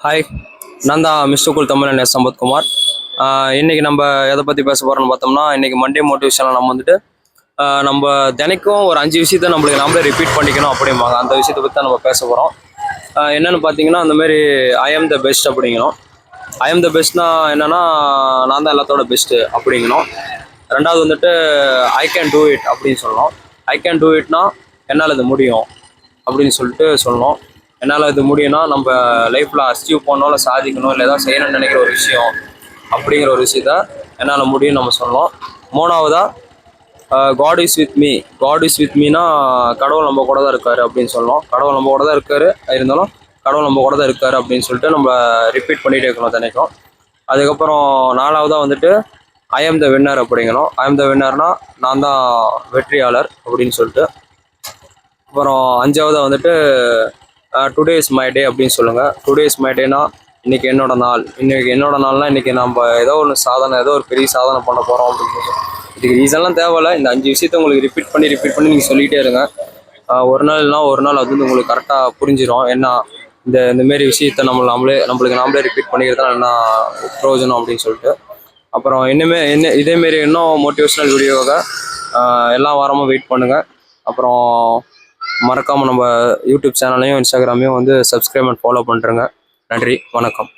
Hi, நான் தான் mister cool தமிழன் எஸ் சம்பத்குமார். இன்றைக்கி நம்ம எதை பற்றி பேச போகிறோம்னு பார்த்தோம்னா, இன்றைக்கி மண்டே மோட்டிவேஷனில் நம்ம வந்துட்டு நம்ம தினைக்கும் ஒரு 5 விஷயத்த நம்மளே ரிப்பீட் பண்ணிக்கணும் அப்படிம்பாங்க. அந்த விஷயத்தை பற்றி தான் நம்ம பேச போகிறோம். என்னென்னு பார்த்தீங்கன்னா, அந்தமாரி ஐ ஆம் த பெஸ்ட் அப்படிங்கணும். ஐ ஆம் த பெஸ்ட்னா என்னென்னா, நான் தான் எல்லாத்தோட பெஸ்ட்டு அப்படிங்கணும். ரெண்டாவது வந்துட்டு ஐ கேன் டூ இட் அப்படின்னு சொல்லணும். ஐ கேன் டூ இட்னா என்னால் இது முடியும் அப்படின்னு சொல்லிட்டு சொல்லணும். என்னால் இது முடியும்னா நம்ம லைஃப்பில் அச்சீவ் பண்ணணும், இல்லை சாதிக்கணும், இல்லை ஏதாவது செய்யணும்னு நினைக்கிற ஒரு விஷயம் அப்படிங்கிற ஒரு விஷயத்த என்னால் முடியும்னு நம்ம சொல்லணும். மூணாவதாக God is with me. God is with மீனா கடவுள் நம்ம கூட தான் இருக்கார் அப்படின்னு சொல்லணும். கடவுள் நம்ம கூட தான் இருக்கார், இருந்தாலும் கடவுள் நம்ம கூட தான் இருக்கார் அப்படின்னு சொல்லிட்டு நம்ம ரிப்பீட் பண்ணிகிட்டே இருக்கணும் தினைக்கும். அதுக்கப்புறம் நாலாவதாக வந்துட்டு ஐ ஆம் த வின்னர் அப்படிங்கணும். ஐ ஆம் த வின்னர்னா நான் தான் வெற்றியாளர் அப்படின்னு சொல்லிட்டு. அப்புறம் அஞ்சாவதாக வந்துட்டு டுடே இஸ் மை டே அப்படின்னு சொல்லுங்கள். டுடே இஸ் மை டேனா இன்றைக்கி என்னோட நாள். இன்றைக்கி என்னோட நாள்னால் இன்றைக்கி நம்ம ஏதோ ஒரு பெரிய சாதனை பண்ண போகிறோம் அப்படின்னு சொல்லி. இதுக்கு ரீசன்லாம் தேவையில்ல. இந்த 5 விஷயத்த உங்களுக்கு ரிப்பீட் பண்ணி நீங்கள் சொல்லிகிட்டே இருங்க. ஒரு நாள் இல்லைனா ஒரு நாள் அது வந்து உங்களுக்கு கரெக்டாக புரிஞ்சிடும். என்ன இந்தமாரி விஷயத்த நம்மளுக்கு நாமளே ரிப்பீட் பண்ணிக்கிறதுனால என்ன பிரயோஜனம் அப்படின்னு சொல்லிட்டு. அப்புறம் இதேமாரி இன்னும் மோட்டிவேஷ்னல் வீடியோவாக எல்லா வாரமும் வெயிட் பண்ணுங்கள். அப்புறம் மறக்காமல் நம்ம யூடியூப் சேனலையும் இன்ஸ்டாகிராமையும் வந்து சப்ஸ்கிரைப் அண்ட் ஃபாலோ பண்ணுறேங்க. நன்றி, வணக்கம்.